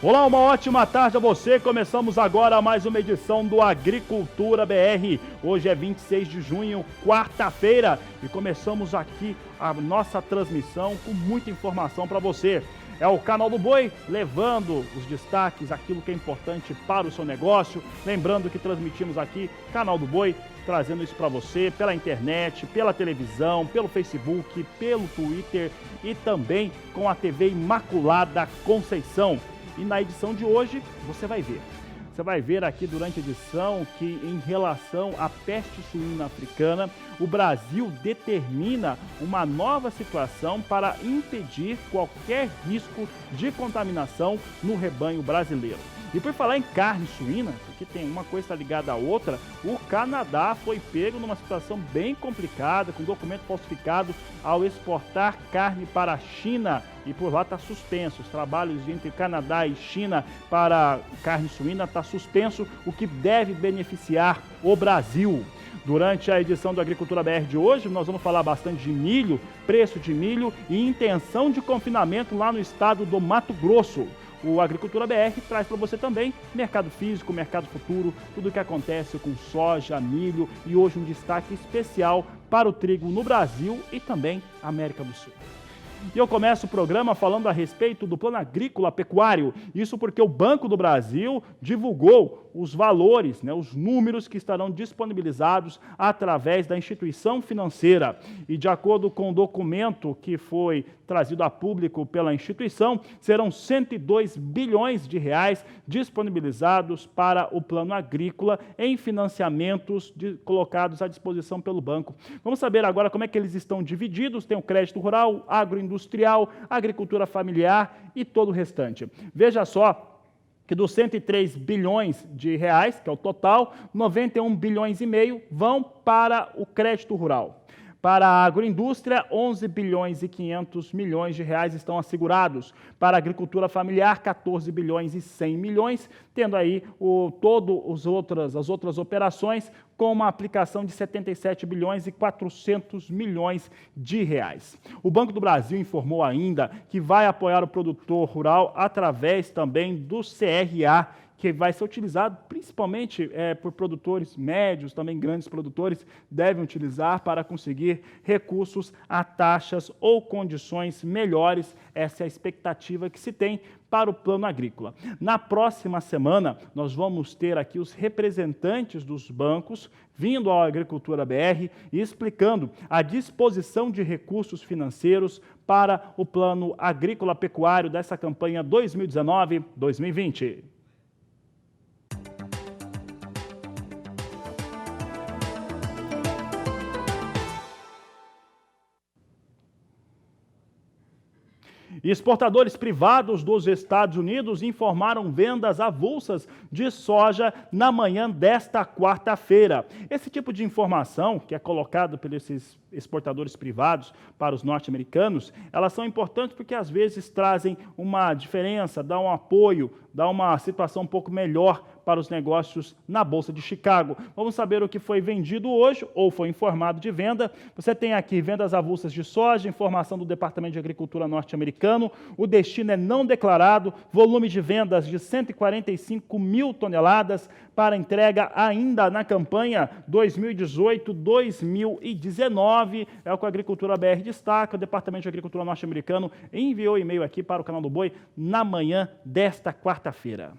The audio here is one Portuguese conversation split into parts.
Olá, uma ótima tarde a você. Começamos agora mais uma edição do Agricultura BR. Hoje é 26 de junho, quarta-feira, e começamos aqui a nossa transmissão com muita informação para você. É o Canal do Boi levando os destaques, aquilo que é importante para o seu negócio. Lembrando que transmitimos aqui Canal do Boi, trazendo isso para você pela internet, pela televisão, pelo Facebook, pelo Twitter e também com a TV Imaculada Conceição. E na edição de hoje, você vai ver aqui durante a edição que em relação à peste suína africana, o Brasil determina uma nova situação para impedir qualquer risco de contaminação no rebanho brasileiro. E por falar em carne suína, porque tem uma coisa tá ligada à outra, o Canadá foi pego numa situação bem complicada, com documento falsificado ao exportar carne para a China. E por lá está suspenso. Os trabalhos entre Canadá e China para carne suína está suspenso, o que deve beneficiar o Brasil. Durante a edição do Agricultura BR de hoje, nós vamos falar bastante de milho, preço de milho e intenção de confinamento lá no estado do Mato Grosso. O Agricultura BR traz para você também mercado físico, mercado futuro, tudo o que acontece com soja, milho e hoje um destaque especial para o trigo no Brasil e também América do Sul. E eu começo o programa falando a respeito do Plano Agrícola Pecuário. Isso porque o Banco do Brasil divulgou os valores, os números que estarão disponibilizados através da instituição financeira. E de acordo com o documento que foi trazido a público pela instituição, serão 102 bilhões de reais disponibilizados para o Plano Agrícola em financiamentos colocados à disposição pelo banco. Vamos saber agora como é que eles estão divididos. Tem o crédito rural, agroindustrial, agricultura familiar e todo o restante. Veja só que dos 103 bilhões de reais, que é o total, 91 bilhões e meio vão para o crédito rural. Para a agroindústria, 11 bilhões e 500 milhões de reais estão assegurados. Para a agricultura familiar, 14 bilhões e 100 milhões, tendo aí as outras operações com uma aplicação de 77 bilhões e 400 milhões de reais. O Banco do Brasil informou ainda que vai apoiar o produtor rural através também do CRA, que vai ser utilizado principalmente por produtores médios, também grandes produtores devem utilizar para conseguir recursos a taxas ou condições melhores. Essa é a expectativa que se tem para o plano agrícola. Na próxima semana, nós vamos ter aqui os representantes dos bancos vindo à Agricultura BR e explicando a disposição de recursos financeiros para o plano agrícola pecuário dessa campanha 2019-2020. Exportadores privados dos Estados Unidos informaram vendas avulsas de soja na manhã desta quarta-feira. Esse tipo de informação, que é colocado por esses exportadores privados para os norte-americanos, elas são importantes porque às vezes trazem uma diferença, dão um apoio, dá uma situação um pouco melhor para os negócios na Bolsa de Chicago. Vamos saber o que foi vendido hoje ou foi informado de venda. Você tem aqui vendas avulsas de soja, informação do Departamento de Agricultura norte-americano, o destino é não declarado, volume de vendas de 145 mil toneladas para entrega ainda na campanha 2018-2019, é o que a Agricultura BR destaca. O Departamento de Agricultura norte-americano enviou e-mail aqui para o Canal do Boi na manhã desta quarta-feira.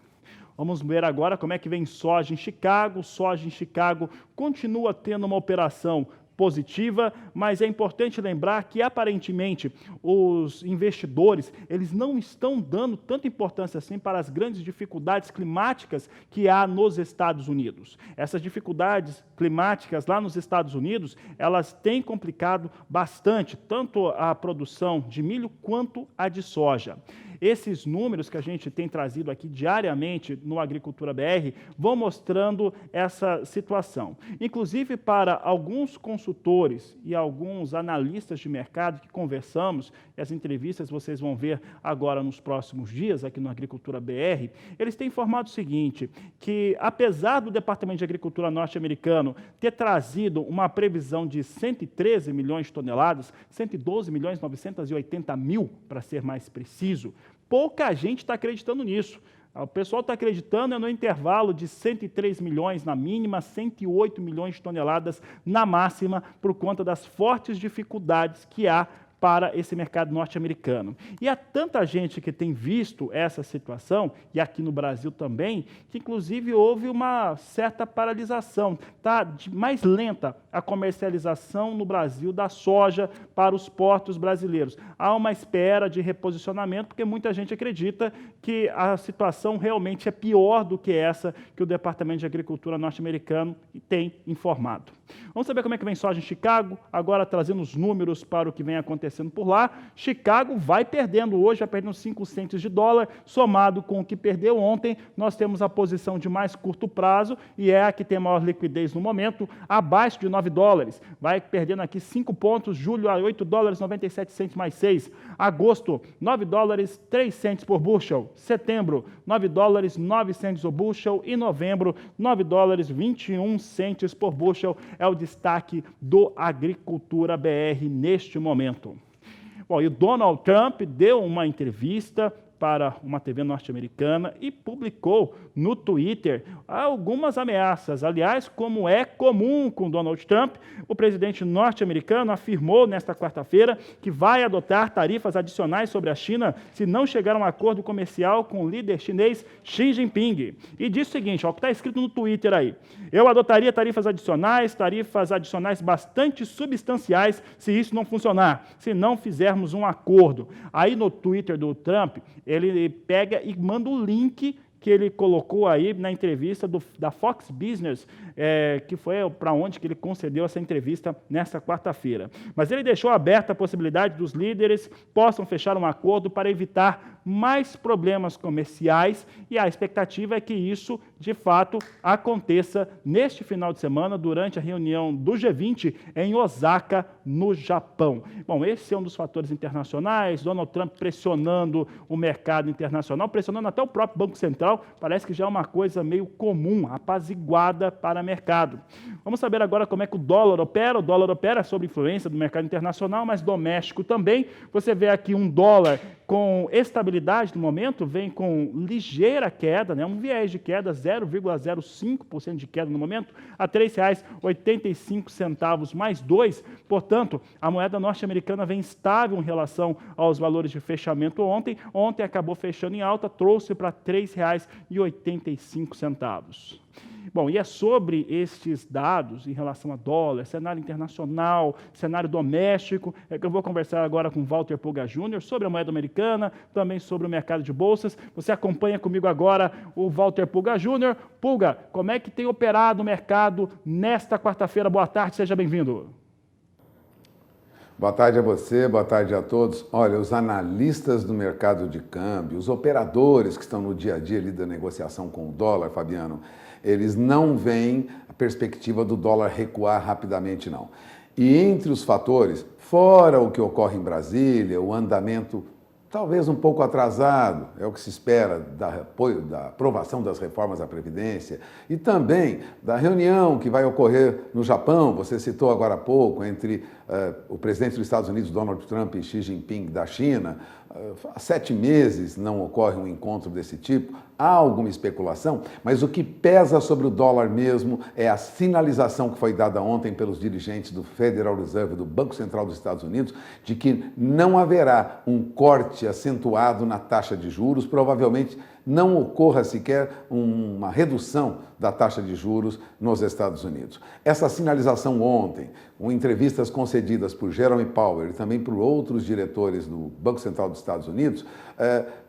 Vamos ver agora como é que vem soja em Chicago. Soja em Chicago continua tendo uma operação positiva, mas é importante lembrar que aparentemente os investidores, eles não estão dando tanta importância assim para as grandes dificuldades climáticas que há nos Estados Unidos. Essas dificuldades climáticas lá nos Estados Unidos, elas têm complicado bastante tanto a produção de milho quanto a de soja. Esses números que a gente tem trazido aqui diariamente no Agricultura BR vão mostrando essa situação. Inclusive para alguns consultores e alguns analistas de mercado que conversamos, e as entrevistas vocês vão ver agora nos próximos dias aqui no Agricultura BR, eles têm informado o seguinte, que apesar do Departamento de Agricultura norte-americano ter trazido uma previsão de 113 milhões de toneladas, 112 milhões 980 mil, para ser mais preciso, Pouca gente está acreditando nisso. O pessoal está acreditando no intervalo de 103 milhões na mínima, 108 milhões de toneladas na máxima, por conta das fortes dificuldades que há para esse mercado norte-americano. E há tanta gente que tem visto essa situação, e aqui no Brasil também, que inclusive houve uma certa paralisação. Está mais lenta a comercialização no Brasil da soja para os portos brasileiros. Há uma espera de reposicionamento, porque muita gente acredita que a situação realmente é pior do que essa que o Departamento de Agricultura norte-americano tem informado. Vamos saber como é que vem soja em Chicago, agora trazendo os números para o que vem acontecendo por lá. Chicago vai perdendo hoje, vai perdendo 5 centes de dólar, somado com o que perdeu ontem. Nós temos a posição de mais curto prazo, e é a que tem maior liquidez no momento, abaixo de 9 dólares. Vai perdendo aqui 5 pontos, julho a 8 dólares 97 centes mais 6. Agosto, 9 dólares 3 centes por bushel. Setembro, 9 dólares 9 centes por bushel. E novembro, 9 dólares 21 centes por bushel. É o destaque do Agricultura BR neste momento. Bom, e o Donald Trump deu uma entrevista para uma TV norte-americana e publicou no Twitter algumas ameaças. Aliás, como é comum com Donald Trump, o presidente norte-americano afirmou nesta quarta-feira que vai adotar tarifas adicionais sobre a China se não chegar a um acordo comercial com o líder chinês Xi Jinping. E disse o seguinte, ó, o que está escrito no Twitter aí: eu adotaria tarifas adicionais bastante substanciais se isso não funcionar, se não fizermos um acordo. Aí no Twitter do Trump, ele pega e manda o link que ele colocou aí na entrevista da Fox Business, que foi para onde que ele concedeu essa entrevista nesta quarta-feira. Mas ele deixou aberta a possibilidade dos líderes possam fechar um acordo para evitar mais problemas comerciais, e a expectativa é que isso, de fato, aconteça neste final de semana, durante a reunião do G20 em Osaka, no Japão. Bom, esse é um dos fatores internacionais, Donald Trump pressionando o mercado internacional, pressionando até o próprio Banco Central, parece que já é uma coisa meio comum, apaziguada para o mercado. Vamos saber agora como é que o dólar opera. O dólar opera sob influência do mercado internacional, mas doméstico também. Você vê aqui um dólar com estabilidade no momento, vem com ligeira queda, né? Um viés de queda, 0,05% de queda no momento, a R$ 3,85 mais 2. Portanto, a moeda norte-americana vem estável em relação aos valores de fechamento ontem. Ontem acabou fechando em alta, trouxe para R$ 3,85. Bom, e é sobre estes dados em relação a dólar, cenário internacional, cenário doméstico, que eu vou conversar agora com Walter Pulga Jr. sobre a moeda americana, também sobre o mercado de bolsas. Você acompanha comigo agora o Walter Pulga Jr. Pulga, como é que tem operado o mercado nesta quarta-feira? Boa tarde, seja bem-vindo. Boa tarde a você, boa tarde a todos. Olha, os analistas do mercado de câmbio, os operadores que estão no dia a dia ali da negociação com o dólar, Fabiano, eles não veem a perspectiva do dólar recuar rapidamente, não. E entre os fatores, fora o que ocorre em Brasília, o andamento talvez um pouco atrasado, é o que se espera da aprovação das reformas da Previdência e também da reunião que vai ocorrer no Japão, você citou agora há pouco, entre o presidente dos Estados Unidos, Donald Trump, e Xi Jinping da China. Há 7 meses não ocorre um encontro desse tipo, há alguma especulação, mas o que pesa sobre o dólar mesmo é a sinalização que foi dada ontem pelos dirigentes do Federal Reserve, do Banco Central dos Estados Unidos, de que não haverá um corte acentuado na taxa de juros, provavelmente não ocorra sequer uma redução da taxa de juros nos Estados Unidos. Essa sinalização ontem, com entrevistas concedidas por Jerome Powell e também por outros diretores do Banco Central dos Estados Unidos,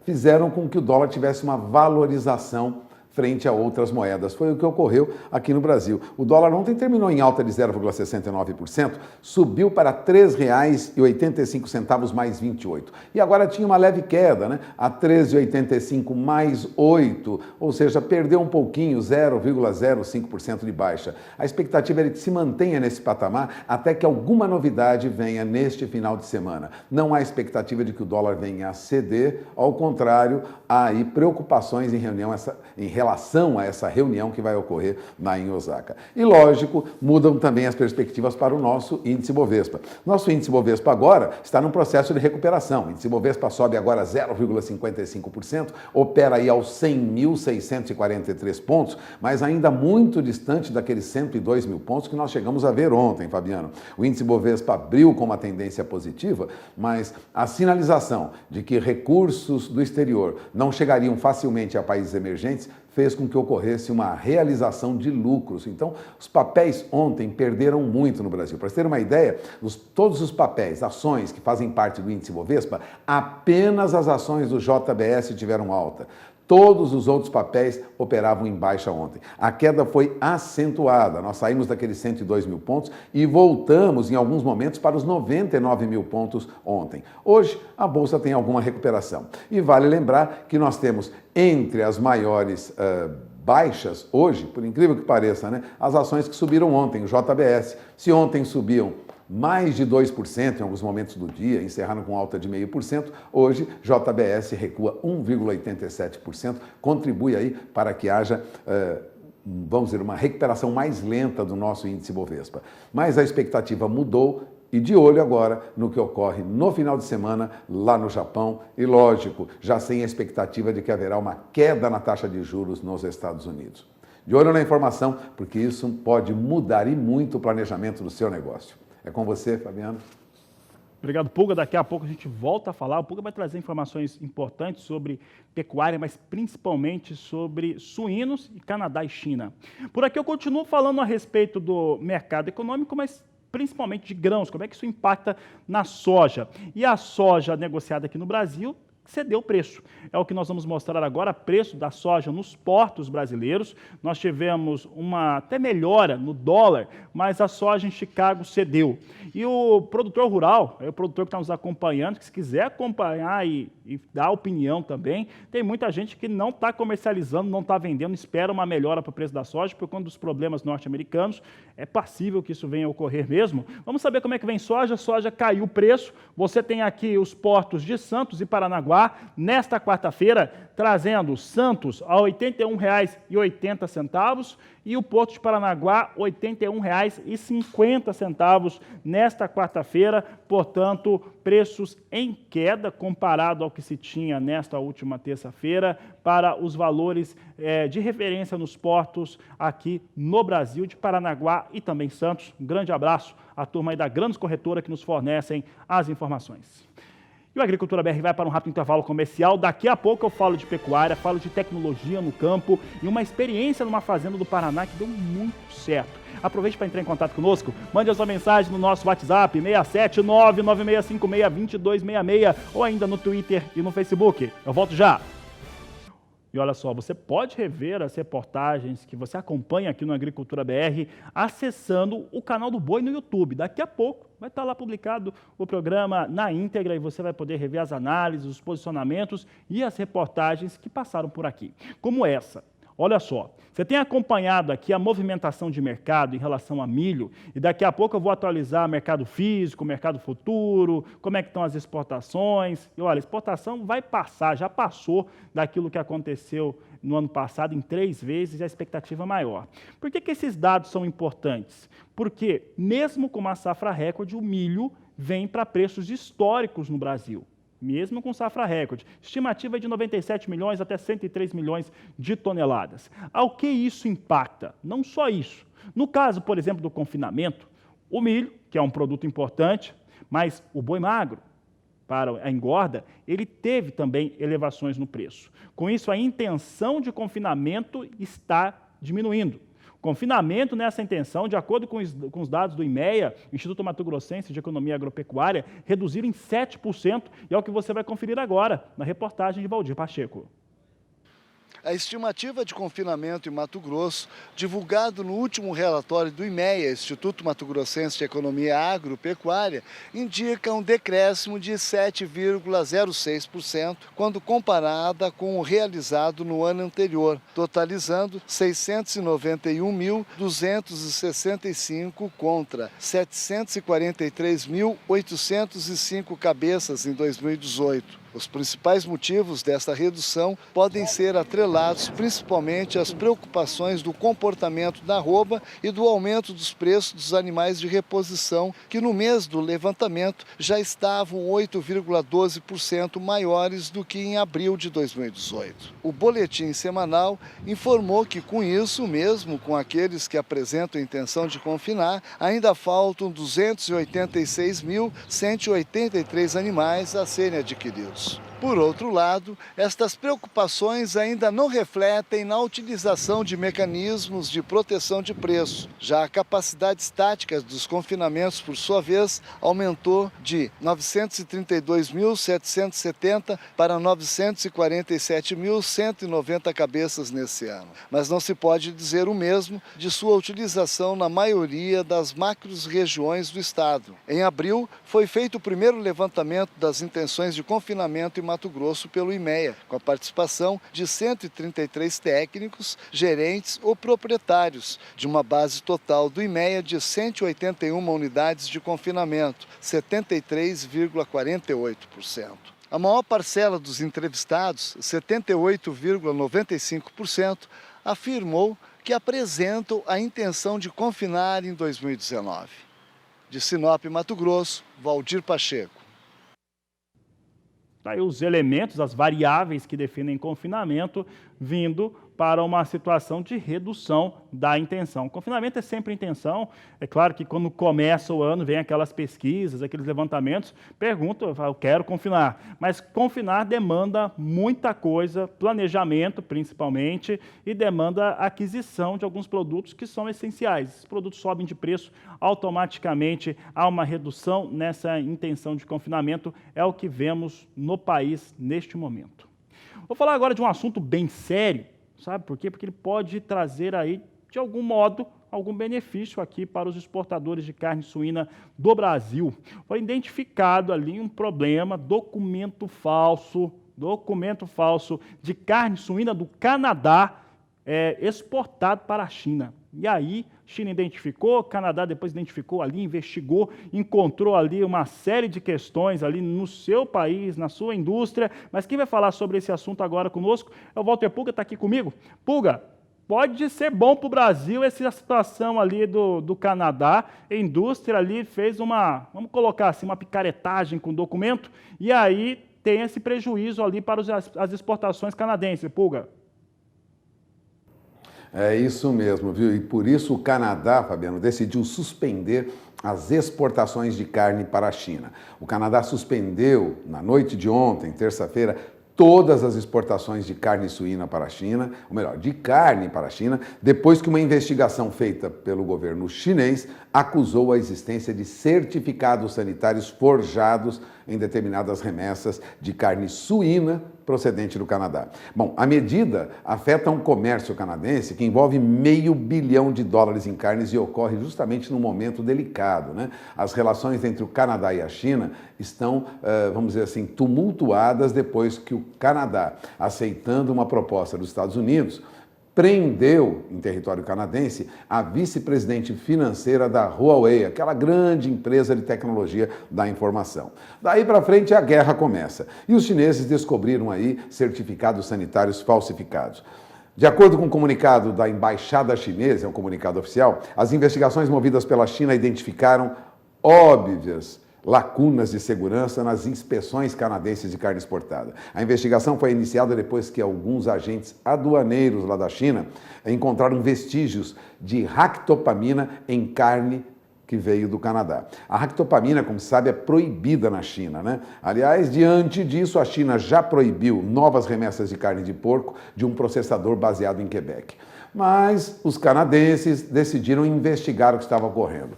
fizeram com que o dólar tivesse uma valorização frente a outras moedas. Foi o que ocorreu aqui no Brasil. O dólar ontem terminou em alta de 0,69%, subiu para R$ 3,85 mais 28. E agora tinha uma leve queda, né? A R$ 13,85 mais 8, ou seja, perdeu um pouquinho, 0,05% de baixa. A expectativa é que se mantenha nesse patamar até que alguma novidade venha neste final de semana. Não há expectativa de que o dólar venha a ceder, ao contrário, há aí preocupações em relação relação a essa reunião que vai ocorrer em Osaka. E, lógico, mudam também as perspectivas para o nosso índice Bovespa. Nosso índice Bovespa agora está num processo de recuperação. O índice Bovespa sobe agora 0,55%, opera aí aos 100.643 pontos, mas ainda muito distante daqueles 102 mil pontos que nós chegamos a ver ontem, Fabiano. O índice Bovespa abriu com uma tendência positiva, mas a sinalização de que recursos do exterior não chegariam facilmente a países emergentes fez com que ocorresse uma realização de lucros. Então, os papéis ontem perderam muito no Brasil. Para você ter uma ideia, todos os papéis, ações que fazem parte do índice Bovespa, apenas as ações do JBS tiveram alta. Todos os outros papéis operavam em baixa ontem. A queda foi acentuada. Nós saímos daqueles 102 mil pontos e voltamos, em alguns momentos, para os 99 mil pontos ontem. Hoje, a Bolsa tem alguma recuperação. E vale lembrar que nós temos entre as maiores baixas hoje, por incrível que pareça, né, as ações que subiram ontem, o JBS. Se ontem subiam mais de 2% em alguns momentos do dia, encerraram com alta de 0,5%. Hoje, JBS recua 1,87%, contribui aí para que haja, vamos dizer, uma recuperação mais lenta do nosso índice Bovespa. Mas a expectativa mudou e de olho agora no que ocorre no final de semana lá no Japão e, lógico, já sem a expectativa de que haverá uma queda na taxa de juros nos Estados Unidos. De olho na informação, porque isso pode mudar e muito o planejamento do seu negócio. É com você, Fabiano. Obrigado, Pulga. Daqui a pouco a gente volta a falar. O Pulga vai trazer informações importantes sobre pecuária, mas principalmente sobre suínos e Canadá e China. Por aqui eu continuo falando a respeito do mercado econômico, mas principalmente de grãos. Como é que isso impacta na soja? E a soja negociada aqui no Brasil cedeu o preço. É o que nós vamos mostrar agora, preço da soja nos portos brasileiros. Nós tivemos uma até melhora no dólar, mas a soja em Chicago cedeu. E o produtor rural, o produtor que está nos acompanhando, que se quiser acompanhar e dar opinião também, tem muita gente que não está comercializando, não está vendendo, espera uma melhora para o preço da soja, por conta dos problemas norte-americanos. É passível que isso venha a ocorrer mesmo. Vamos saber como é que vem soja. Soja caiu o preço. Você tem aqui os portos de Santos e Paranaguá, nesta quarta-feira, trazendo Santos a R$ 81,80 e o Porto de Paranaguá R$ 81,50 nesta quarta-feira. Portanto, preços em queda comparado ao que se tinha nesta última terça-feira para os valores de referência nos portos aqui no Brasil, de Paranaguá e também Santos. Um grande abraço à turma aí da Grandes Corretora que nos fornecem as informações. E o Agricultura BR vai para um rápido intervalo comercial. Daqui a pouco eu falo de pecuária, falo de tecnologia no campo e uma experiência numa fazenda do Paraná que deu muito certo. Aproveite para entrar em contato conosco, mande a sua mensagem no nosso WhatsApp 67996562266 ou ainda no Twitter e no Facebook. Eu volto já! E olha só, você pode rever as reportagens que você acompanha aqui no Agricultura BR acessando o canal do Boi no YouTube. Daqui a pouco vai estar lá publicado o programa na íntegra e você vai poder rever as análises, os posicionamentos e as reportagens que passaram por aqui. Como essa. Olha só, você tem acompanhado aqui a movimentação de mercado em relação a milho e daqui a pouco eu vou atualizar mercado físico, mercado futuro, como é que estão as exportações. E olha, a exportação vai passar, já passou daquilo que aconteceu no ano passado em 3 vezes, a expectativa é maior. Por que esses dados são importantes? Porque mesmo com uma safra recorde, o milho vem para preços históricos no Brasil. Mesmo com safra recorde. Estimativa é de 97 milhões até 103 milhões de toneladas. Ao que isso impacta? Não só isso. No caso, por exemplo, do confinamento, o milho, que é um produto importante, mas o boi magro, para a engorda, ele teve também elevações no preço. Com isso, a intenção de confinamento está diminuindo. Confinamento nessa intenção, de acordo com os dados do IMEA, Instituto Mato Grossense de Economia Agropecuária, reduziram em 7%, e é o que você vai conferir agora, na reportagem de Valdir Pacheco. A estimativa de confinamento em Mato Grosso, divulgado no último relatório do IMEA, Instituto Mato Grossense de Economia Agropecuária, indica um decréscimo de 7,06% quando comparada com o realizado no ano anterior, totalizando 691.265 contra 743.805 cabeças em 2018. Os principais motivos desta redução podem ser atrelados principalmente às preocupações do comportamento da arroba e do aumento dos preços dos animais de reposição, que no mês do levantamento já estavam 8,12% maiores do que em abril de 2018. O boletim semanal informou que, com isso, mesmo com aqueles que apresentam intenção de confinar, ainda faltam 286.183 animais a serem adquiridos. Por outro lado, estas preocupações ainda não refletem na utilização de mecanismos de proteção de preço. Já a capacidade estática dos confinamentos, por sua vez, aumentou de 932.770 para 947.190 cabeças nesse ano. Mas não se pode dizer o mesmo de sua utilização na maioria das macro-regiões do estado. Em abril, foi feito o primeiro levantamento das intenções de confinamento em Mato Grosso pelo IMEA, com a participação de 133 técnicos, gerentes ou proprietários, de uma base total do IMEA de 181 unidades de confinamento, 73,48%. A maior parcela dos entrevistados, 78,95%, afirmou que apresentam a intenção de confinar em 2019. De Sinop, Mato Grosso, Valdir Pacheco. Aí os elementos, as variáveis que definem confinamento, vindo para uma situação de redução da intenção. Confinamento é sempre intenção. É claro que quando começa o ano, vem aquelas pesquisas, aqueles levantamentos, perguntam, eu quero confinar. Mas confinar demanda muita coisa, planejamento principalmente, e demanda aquisição de alguns produtos que são essenciais. Esses produtos sobem de preço, automaticamente há uma redução nessa intenção de confinamento, é o que vemos no país neste momento. Vou falar agora de um assunto bem sério, sabe por quê? Porque ele pode trazer aí, de algum modo, algum benefício aqui para os exportadores de carne suína do Brasil. Foi identificado ali um problema, documento falso de carne suína do Canadá exportado para a China. E aí, China identificou, Canadá depois identificou ali, investigou, encontrou ali uma série de questões ali no seu país, na sua indústria. Mas quem vai falar sobre esse assunto agora conosco é o Walter Pulga, está aqui comigo. Pulga, pode ser bom para o Brasil essa situação ali do Canadá. A indústria ali fez vamos colocar assim, uma picaretagem com o documento, e aí tem esse prejuízo ali para as exportações canadenses. Pulga. É isso mesmo, viu? E por isso o Canadá, Fabiano, decidiu suspender as exportações de carne para a China. O Canadá suspendeu, na noite de ontem, terça-feira, todas as exportações de carne suína para a China, ou melhor, de carne para a China, depois que uma investigação feita pelo governo chinês acusou a existência de certificados sanitários forjados em determinadas remessas de carne suína procedente do Canadá. Bom, a medida afeta um comércio canadense que envolve $500 bilhão em carnes e ocorre justamente num momento delicado, né? As relações entre o Canadá e a China estão, vamos dizer assim, tumultuadas depois que o Canadá, aceitando uma proposta dos Estados Unidos, prendeu, em território canadense, a vice-presidente financeira da Huawei, aquela grande empresa de tecnologia da informação. Daí para frente a guerra começa e os chineses descobriram aí certificados sanitários falsificados. De acordo com o comunicado da Embaixada Chinesa, é um comunicado oficial, as investigações movidas pela China identificaram óbvias lacunas de segurança nas inspeções canadenses de carne exportada. A investigação foi iniciada depois que alguns agentes aduaneiros lá da China encontraram vestígios de ractopamina em carne que veio do Canadá. A ractopamina, como se sabe, é proibida na China, né? Aliás, diante disso, a China já proibiu novas remessas de carne de porco de um processador baseado em Quebec. Mas os canadenses decidiram investigar o que estava ocorrendo.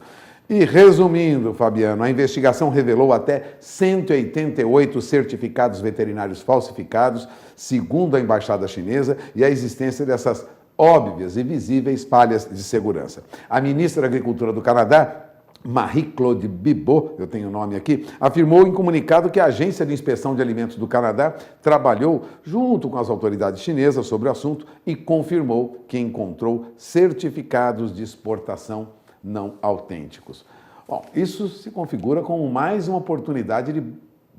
E resumindo, Fabiano, a investigação revelou até 188 certificados veterinários falsificados, segundo a Embaixada Chinesa, e a existência dessas óbvias e visíveis falhas de segurança. A ministra da Agricultura do Canadá, Marie-Claude Bibeau, eu tenho o nome aqui, afirmou em comunicado que a Agência de Inspeção de Alimentos do Canadá trabalhou junto com as autoridades chinesas sobre o assunto e confirmou que encontrou certificados de exportação não autênticos. Bom, isso se configura como mais uma oportunidade de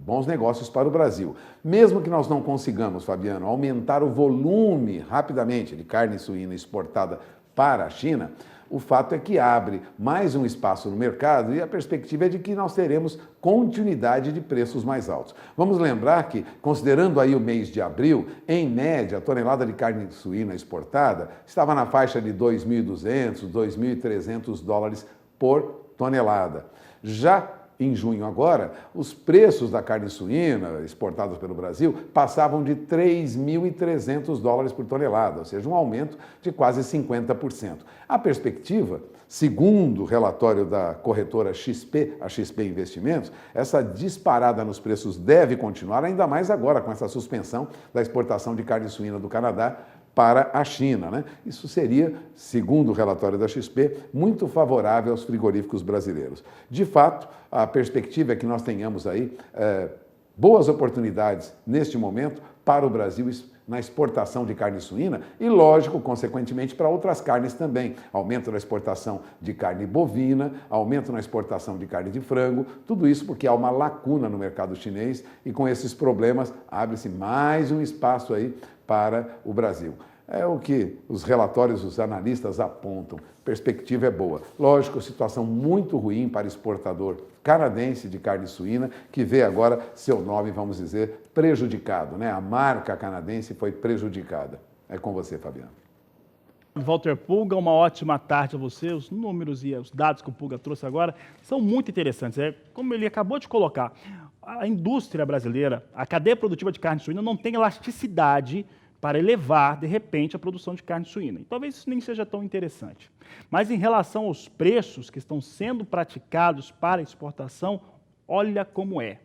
bons negócios para o Brasil. Mesmo que nós não consigamos, Fabiano, aumentar o volume rapidamente de carne suína exportada para a China, o fato é que abre mais um espaço no mercado e a perspectiva é de que nós teremos continuidade de preços mais altos. Vamos lembrar que, considerando aí o mês de abril, em média, a tonelada de carne suína exportada estava na faixa de 2.200, 2.300 dólares por tonelada. Já em junho agora, os preços da carne suína exportada pelo Brasil passavam de 3.300 dólares por tonelada, ou seja, um aumento de quase 50%. A perspectiva, segundo o relatório da corretora XP, a XP Investimentos, essa disparada nos preços deve continuar, ainda mais agora com essa suspensão da exportação de carne suína do Canadá para a China, né? Isso seria, segundo o relatório da XP, muito favorável aos frigoríficos brasileiros. De fato, a perspectiva é que nós tenhamos aí boas oportunidades neste momento para o Brasil na exportação de carne suína e, lógico, consequentemente, para outras carnes também. Aumento na exportação de carne bovina, aumento na exportação de carne de frango, tudo isso porque há uma lacuna no mercado chinês e com esses problemas abre-se mais um espaço aí para o Brasil. É o que os relatórios dos analistas apontam. Perspectiva é boa. Lógico, situação muito ruim para exportador canadense de carne suína, que vê agora seu nome, vamos dizer, prejudicado, né? A marca canadense foi prejudicada. É com você, Fabiano. Walter Pulga, uma ótima tarde a você. Os números e os dados que o Pulga trouxe agora são muito interessantes. Como ele acabou de colocar, a indústria brasileira, a cadeia produtiva de carne suína não tem elasticidade para elevar, de repente, a produção de carne suína. E talvez isso nem seja tão interessante. Mas em relação aos preços que estão sendo praticados para exportação, olha como é.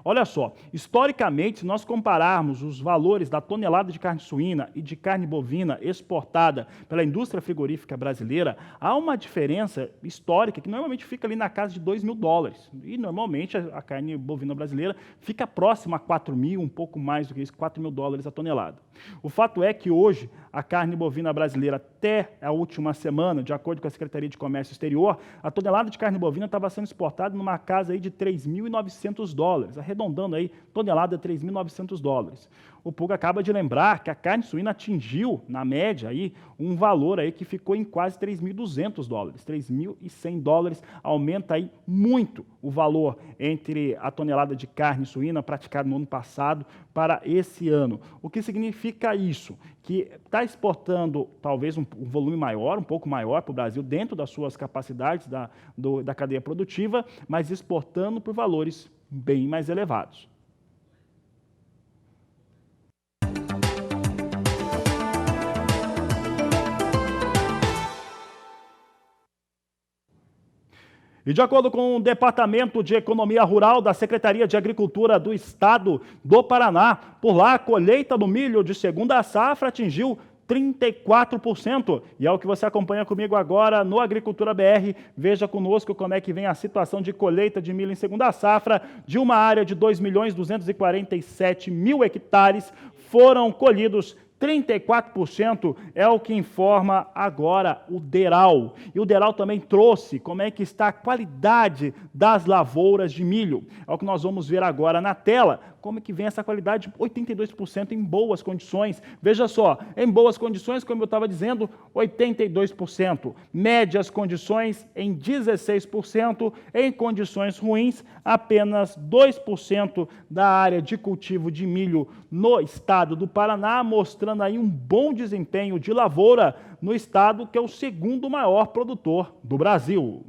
Olha só, historicamente, se nós compararmos os valores da tonelada de carne suína e de carne bovina exportada pela indústria frigorífica brasileira, há uma diferença histórica que normalmente fica ali na casa de 2.000 dólares. E normalmente a carne bovina brasileira fica próxima a 4.000, um pouco mais do que isso, 4.000 dólares a tonelada. O fato é que hoje a carne bovina brasileira, até a última semana, de acordo com a Secretaria de Comércio Exterior, a tonelada de carne bovina estava sendo exportada numa casa aí de 3.900 dólares. Arredondando aí, tonelada 3.900 dólares. O Pulga acaba de lembrar que a carne suína atingiu, na média, aí, um valor aí que ficou em quase 3.200 dólares, 3.100 dólares, aumenta aí muito o valor entre a tonelada de carne suína praticada no ano passado para esse ano. O que significa isso? Que está exportando talvez um volume maior, um pouco maior para o Brasil, dentro das suas capacidades da cadeia produtiva, mas exportando por valores bem mais elevados. E de acordo com o Departamento de Economia Rural da Secretaria de Agricultura do Estado do Paraná, por lá a colheita do milho de segunda safra atingiu 34%. E é o que você acompanha comigo agora no Agricultura BR. Veja conosco como é que vem a situação de colheita de milho em segunda safra. De uma área de 2.247.000 hectares, foram colhidos 34%, é o que informa agora o DERAL. E o DERAL também trouxe como é que está a qualidade das lavouras de milho. É o que nós vamos ver agora na tela, como é que vem essa qualidade, 82% em boas condições. Veja só, em boas condições, como eu estava dizendo, 82%. Médias condições em 16%, em condições ruins, apenas 2% da área de cultivo de milho no estado do Paraná, mostrando aí um bom desempenho de lavoura no estado, que é o segundo maior produtor do Brasil.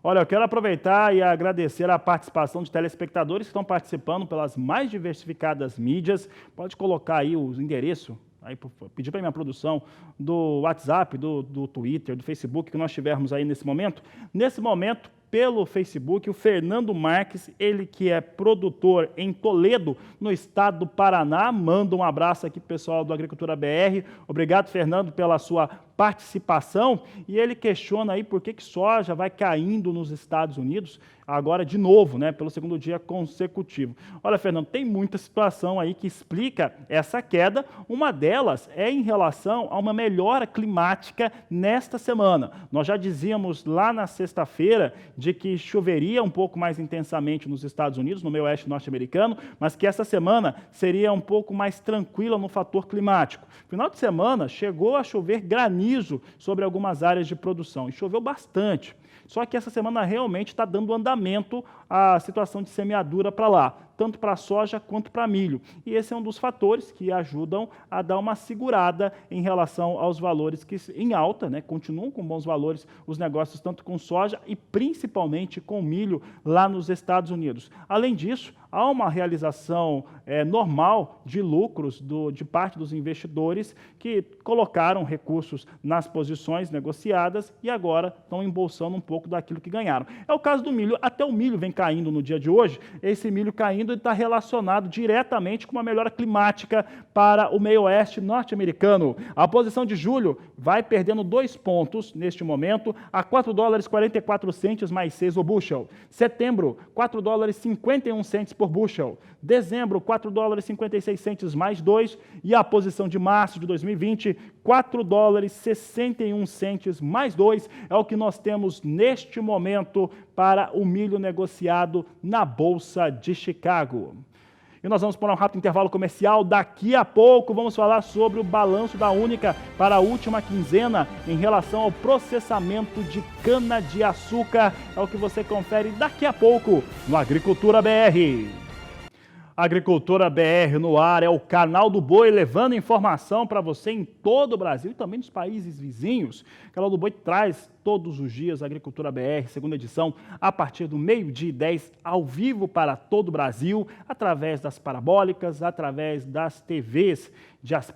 Olha, eu quero aproveitar e agradecer a participação de telespectadores que estão participando pelas mais diversificadas mídias. Pode colocar aí os endereços, aí, pedir para a minha produção, do WhatsApp, do Twitter, do Facebook, que nós tivermos aí nesse momento. Nesse momento, pelo Facebook, o Fernando Marques, ele que é produtor em Toledo, no estado do Paraná. Manda um abraço aqui, pessoal do Agricultura BR. Obrigado, Fernando, pela sua participação. E ele questiona aí por que soja vai caindo nos Estados Unidos, agora de novo, né, pelo segundo dia consecutivo. Olha, Fernando, tem muita situação aí que explica essa queda. Uma delas é em relação a uma melhora climática nesta semana. Nós já dizíamos lá na sexta-feira de que choveria um pouco mais intensamente nos Estados Unidos, no meio oeste norte-americano, mas que essa semana seria um pouco mais tranquila no fator climático. Final de semana chegou a chover granizo sobre algumas áreas de produção, e choveu bastante. Só que essa semana realmente está dando andamento à situação de semeadura para lá, tanto para soja quanto para milho. E esse é um dos fatores que ajudam a dar uma segurada em relação aos valores que em alta, né, continuam com bons valores os negócios tanto com soja e principalmente com milho lá nos Estados Unidos. Além disso, há uma realização normal de lucros de parte dos investidores que colocaram recursos nas posições negociadas e agora estão embolsando um pouco daquilo que ganharam. É o caso do milho. Até o milho vem caindo no dia de hoje. Esse milho caindo está relacionado diretamente com uma melhora climática para o meio oeste norte-americano. A posição de julho vai perdendo 2 pontos neste momento a $4,44 mais 6 o bushel. Setembro, $4,51 por bushel. Dezembro, $4,56 mais 2. E a posição de março de 2020, $4,61 mais 2. É o que nós temos neste momento para o milho negociado na Bolsa de Chicago. E nós vamos para um rápido intervalo comercial. Daqui a pouco vamos falar sobre o balanço da Única para a última quinzena em relação ao processamento de cana-de-açúcar. É o que você confere daqui a pouco no Agricultura BR. Agricultura BR no ar, é o canal do boi levando informação para você em todo o Brasil e também nos países vizinhos. O canal do boi traz todos os dias a Agricultura BR, segunda edição, a partir do 12h10, ao vivo para todo o Brasil, através das parabólicas, através das TVs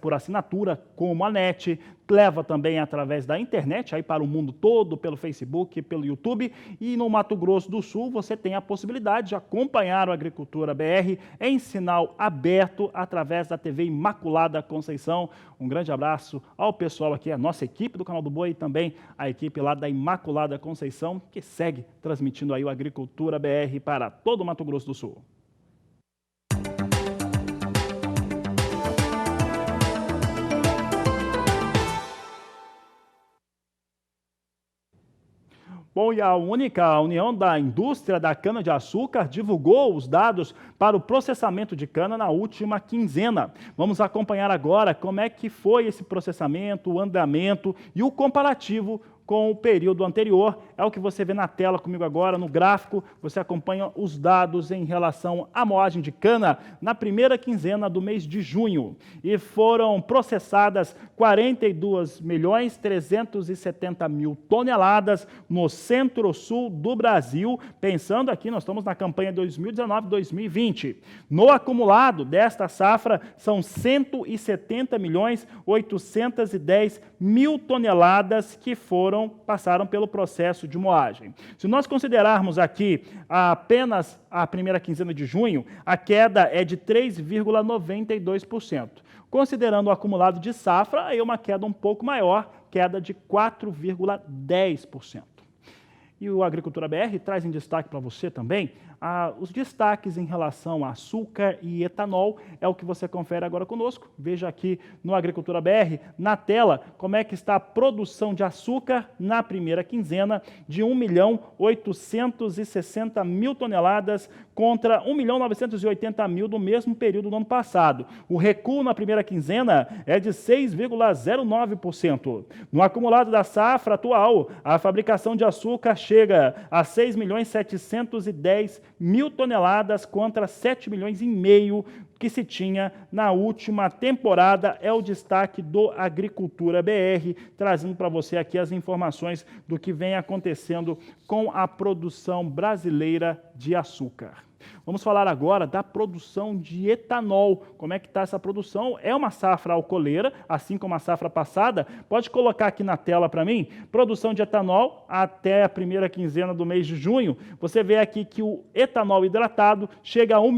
por assinatura, como a NET, leva também através da internet, aí para o mundo todo, pelo Facebook, pelo YouTube, e no Mato Grosso do Sul você tem a possibilidade de acompanhar o Agricultura BR em sinal aberto através da TV Imaculada Conceição. Um grande abraço ao pessoal aqui, a nossa equipe do Canal do Boi e também a equipe lá da Imaculada Conceição, que segue transmitindo aí o Agricultura BR para todo o Mato Grosso do Sul. Bom, e a Única, a União da Indústria da Cana-de-Açúcar, divulgou os dados para o processamento de cana na última quinzena. Vamos acompanhar agora como é que foi esse processamento, o andamento e o comparativo com o período anterior. É o que você vê na tela comigo agora, no gráfico. Você acompanha os dados em relação à moagem de cana na primeira quinzena do mês de junho. E foram processadas 42.370.000 toneladas no centro-sul do Brasil. Pensando aqui, nós estamos na campanha 2019-2020. No acumulado desta safra, são 170.810.000 toneladas que passaram pelo processo de moagem. Se nós considerarmos aqui apenas a primeira quinzena de junho, a queda é de 3,92%. Considerando o acumulado de safra, aí é uma queda um pouco maior, queda de 4,10%. E o Agricultura BR traz em destaque para você também os destaques em relação a açúcar e etanol. É o que você confere agora conosco. Veja aqui no Agricultura BR, na tela, como é que está a produção de açúcar na primeira quinzena de 1.860.000 toneladas contra 1.980.000 do mesmo período do ano passado. O recuo na primeira quinzena é de 6,09%. No acumulado da safra atual, a fabricação de açúcar chega a 6.710.000 toneladas contra 7,5 milhões que se tinha na última temporada. É o destaque do Agricultura BR, trazendo para você aqui as informações do que vem acontecendo com a produção brasileira de açúcar. Vamos falar agora da produção de etanol. Como é que está essa produção? É uma safra alcooleira, assim como a safra passada. Pode colocar aqui na tela para mim. Produção de etanol até a primeira quinzena do mês de junho. Você vê aqui que o etanol hidratado chega a 1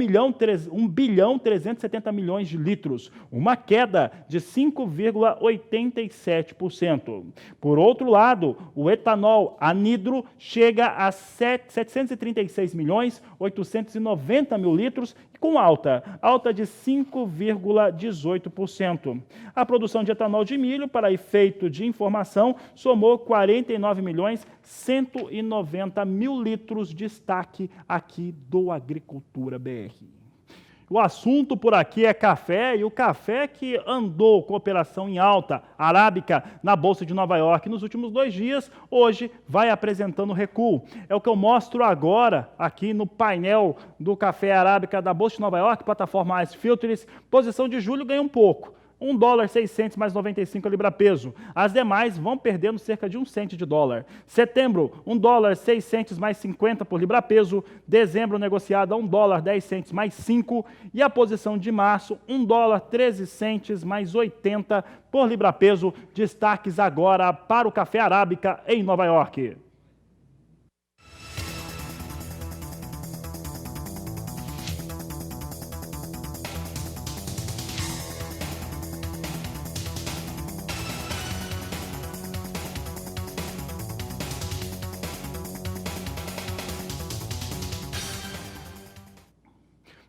bilhão 370 milhões de litros, uma queda de 5,87%. Por outro lado, o etanol anidro chega a 736 milhões 890 mil litros, com alta de 5,18%. A produção de etanol de milho, para efeito de informação, somou 49 milhões 190 mil litros, destaque aqui do Agricultura BR. O assunto por aqui é café, e o café que andou com operação em alta arábica na Bolsa de Nova York nos últimos 2 dias, hoje vai apresentando recuo. É o que eu mostro agora aqui no painel do café arábica da Bolsa de Nova York, plataforma Ice Futures. Posição de julho ganha um pouco. $1,600 mais 95 libra-peso. As demais vão perdendo cerca de 1 cento de dólar. Setembro, $1,600 mais 50 por libra-peso. Dezembro, negociada a $1,10 mais 5. E a posição de março, $1,13 mais 80 por libra-peso. Destaques agora para o café arábica em Nova York.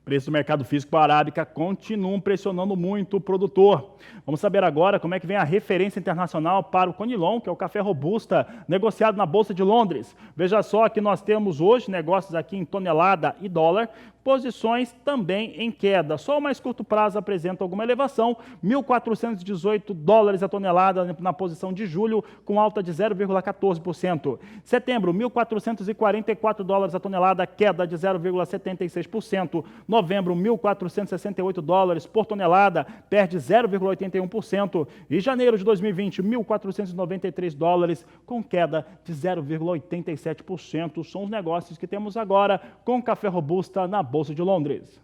Preço do mercado físico para a arábica continuam pressionando muito o produtor. Vamos saber agora como é que vem a referência internacional para o Conilon, que é o café robusta, negociado na Bolsa de Londres. Veja só que nós temos hoje negócios aqui em tonelada e dólar, posições também em queda. Só o mais curto prazo apresenta alguma elevação, $1.418 a tonelada na posição de julho, com alta de 0,14%. Setembro, $1.444 a tonelada, queda de 0,76%. Novembro, $1.468 por tonelada, perde 0,81%. E janeiro de 2020, $1.493, com queda de 0,87%. São os negócios que temos agora com café robusta na Bolsa de Londres.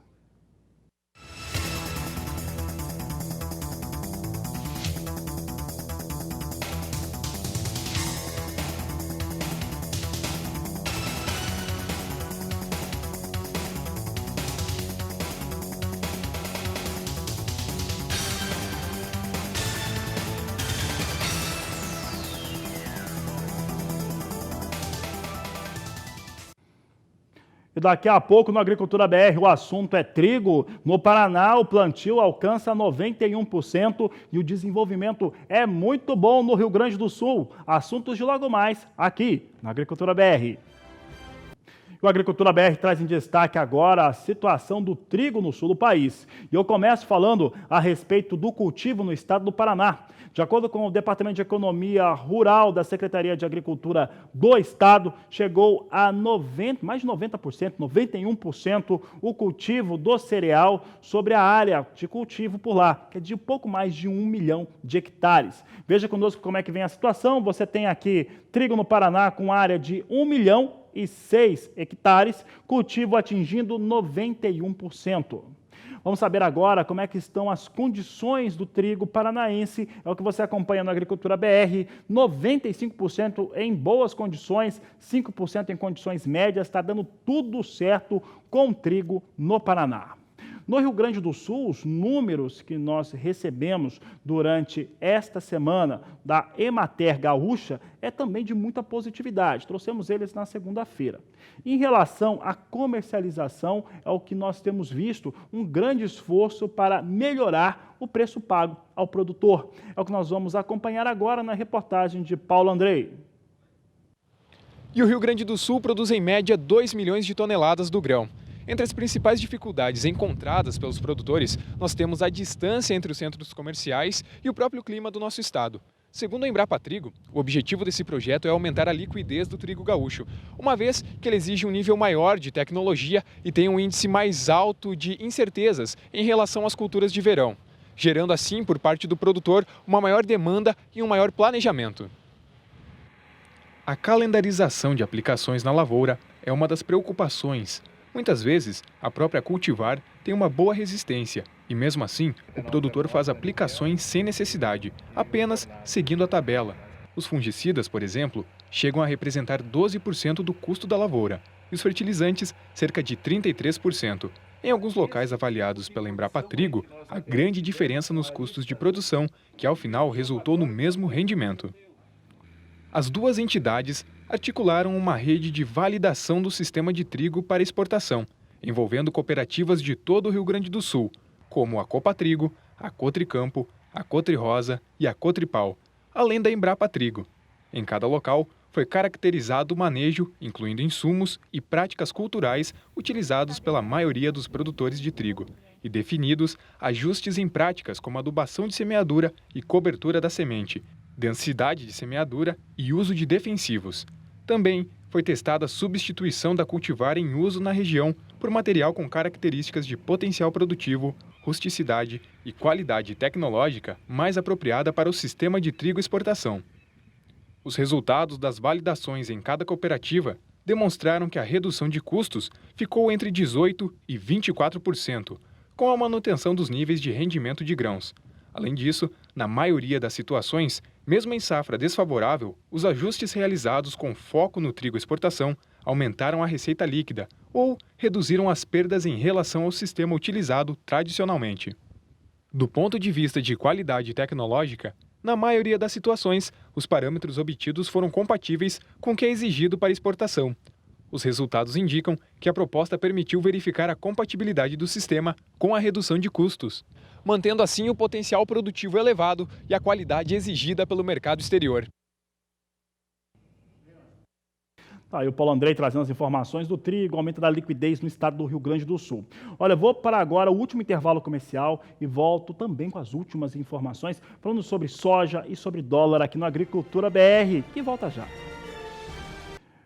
E daqui a pouco, no Agricultura BR, o assunto é trigo. No Paraná, o plantio alcança 91% e o desenvolvimento é muito bom no Rio Grande do Sul. Assuntos de logo mais, aqui na Agricultura BR. O Agricultura BR traz em destaque agora a situação do trigo no sul do país. E eu começo falando a respeito do cultivo no estado do Paraná. De acordo com o Departamento de Economia Rural da Secretaria de Agricultura do Estado, chegou a mais de 90%, 91% o cultivo do cereal sobre a área de cultivo por lá, que é de pouco mais de 1 milhão de hectares. Veja conosco como é que vem a situação. Você tem aqui trigo no Paraná com área de 1.006 hectares, cultivo atingindo 91%. Vamos saber agora como é que estão as condições do trigo paranaense. É o que você acompanha no Agricultura BR. 95% em boas condições, 5% em condições médias. Está dando tudo certo com o trigo no Paraná. No Rio Grande do Sul, os números que nós recebemos durante esta semana da Emater Gaúcha é também de muita positividade. Trouxemos eles na segunda-feira. Em relação à comercialização, é o que nós temos visto um grande esforço para melhorar o preço pago ao produtor. É o que nós vamos acompanhar agora na reportagem de Paulo Andrei. E o Rio Grande do Sul produz em média 2 milhões de toneladas do grão. Entre as principais dificuldades encontradas pelos produtores, nós temos a distância entre os centros comerciais e o próprio clima do nosso estado. Segundo a Embrapa Trigo, o objetivo desse projeto é aumentar a liquidez do trigo gaúcho, uma vez que ele exige um nível maior de tecnologia e tem um índice mais alto de incertezas em relação às culturas de verão, gerando assim, por parte do produtor, uma maior demanda e um maior planejamento. A calendarização de aplicações na lavoura é uma das preocupações. Muitas vezes, a própria cultivar tem uma boa resistência e, mesmo assim, o produtor faz aplicações sem necessidade, apenas seguindo a tabela. Os fungicidas, por exemplo, chegam a representar 12% do custo da lavoura e os fertilizantes, cerca de 33%. Em alguns locais avaliados pela Embrapa Trigo, há grande diferença nos custos de produção, que ao final resultou no mesmo rendimento. As duas entidades articularam uma rede de validação do sistema de trigo para exportação, envolvendo cooperativas de todo o Rio Grande do Sul, como a Copa Trigo, a Cotricampo, a Cotrirosa e a Cotripal, além da Embrapa Trigo. Em cada local, foi caracterizado o manejo, incluindo insumos e práticas culturais utilizados pela maioria dos produtores de trigo, e definidos ajustes em práticas como adubação de semeadura e cobertura da semente, densidade de semeadura e uso de defensivos. Também foi testada a substituição da cultivar em uso na região por material com características de potencial produtivo, rusticidade e qualidade tecnológica mais apropriada para o sistema de trigo exportação. Os resultados das validações em cada cooperativa demonstraram que a redução de custos ficou entre 18% e 24%, com a manutenção dos níveis de rendimento de grãos. Além disso, na maioria das situações, mesmo em safra desfavorável, os ajustes realizados com foco no trigo exportação aumentaram a receita líquida ou reduziram as perdas em relação ao sistema utilizado tradicionalmente. Do ponto de vista de qualidade tecnológica, na maioria das situações, os parâmetros obtidos foram compatíveis com o que é exigido para exportação. Os resultados indicam que a proposta permitiu verificar a compatibilidade do sistema com a redução de custos, mantendo assim o potencial produtivo elevado e a qualidade exigida pelo mercado exterior. Tá aí o Paulo Andrei trazendo as informações do trigo, aumento da liquidez no estado do Rio Grande do Sul. Olha, vou para agora o último intervalo comercial e volto também com as últimas informações, falando sobre soja e sobre dólar aqui no Agricultura BR, que volta já.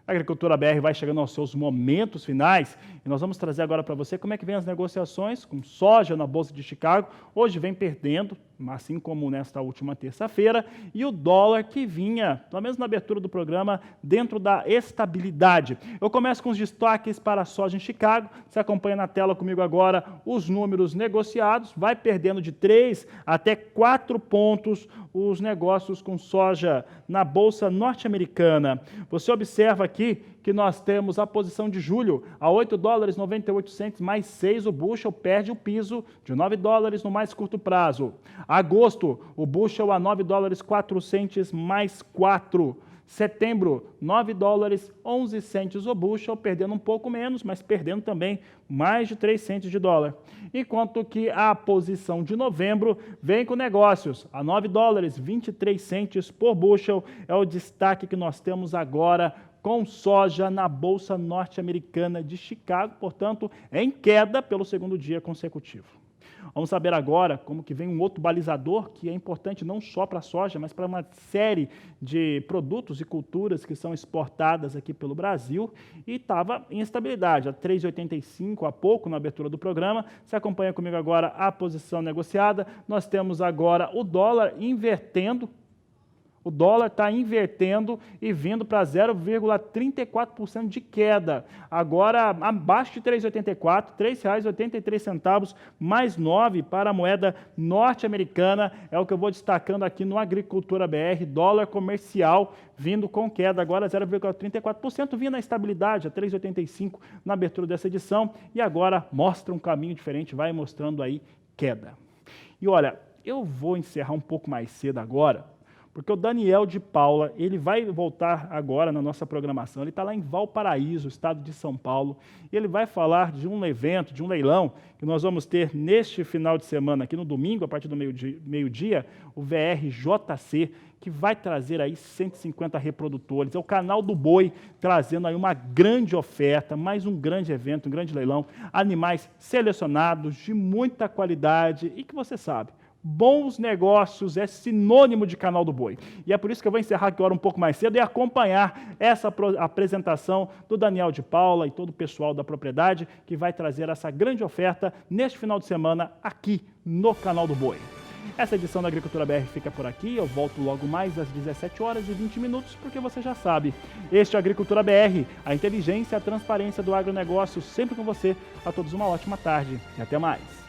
A Agricultura BR vai chegando aos seus momentos finais e nós vamos trazer agora para você como é que vem as negociações com soja na Bolsa de Chicago. Hoje vem perdendo, assim como nesta última terça-feira, e o dólar que vinha, pelo menos na abertura do programa, dentro da estabilidade. Eu começo com os destaques para a soja em Chicago. Você acompanha na tela comigo agora os números negociados. Vai perdendo de 3 até 4 pontos os negócios com soja na Bolsa norte-americana. Você observa aqui que nós temos a posição de julho a $8,98 mais 6, o bushel perde o piso de $9 no mais curto prazo. Agosto, o bushel a $9,04 mais 4. Setembro, $9,11 o bushel, perdendo um pouco menos, mas perdendo também mais de 3 centes de dólar. Enquanto que a posição de novembro vem com negócios a $9,23 por bushel, é o destaque que nós temos agora com soja na Bolsa Norte-Americana de Chicago, portanto, em queda pelo segundo dia consecutivo. Vamos saber agora como que vem um outro balizador que é importante não só para a soja, mas para uma série de produtos e culturas que são exportadas aqui pelo Brasil e estava em estabilidade, a 3,85 há pouco na abertura do programa. Você acompanha comigo agora a posição negociada. Nós temos agora o dólar invertendo. O dólar está invertendo e vindo para 0,34% de queda. Agora, abaixo de 3,84, R$ 3,83, mais 9 para a moeda norte-americana. É o que eu vou destacando aqui no Agricultura BR. Dólar comercial vindo com queda, agora 0,34%, vinha na estabilidade, a 3,85 na abertura dessa edição. E agora mostra um caminho diferente, vai mostrando aí queda. E olha, eu vou encerrar um pouco mais cedo agora, porque o Daniel de Paula, ele vai voltar agora na nossa programação, ele está lá em Valparaíso, estado de São Paulo, e ele vai falar de um evento, de um leilão, que nós vamos ter neste final de semana, aqui no domingo, a partir do meio-dia, o VRJC, que vai trazer aí 150 reprodutores, é o canal do boi, trazendo aí uma grande oferta, mais um grande evento, um grande leilão, animais selecionados, de muita qualidade, e que você sabe, bons negócios é sinônimo de canal do boi. E é por isso que eu vou encerrar aqui agora um pouco mais cedo e acompanhar essa apresentação do Daniel de Paula e todo o pessoal da propriedade que vai trazer essa grande oferta neste final de semana aqui no canal do boi. Essa edição da Agricultura BR fica por aqui. Eu volto logo mais às 17h20, porque você já sabe. Este é a Agricultura BR, a inteligência e a transparência do agronegócio, sempre com você. A todos uma ótima tarde e até mais.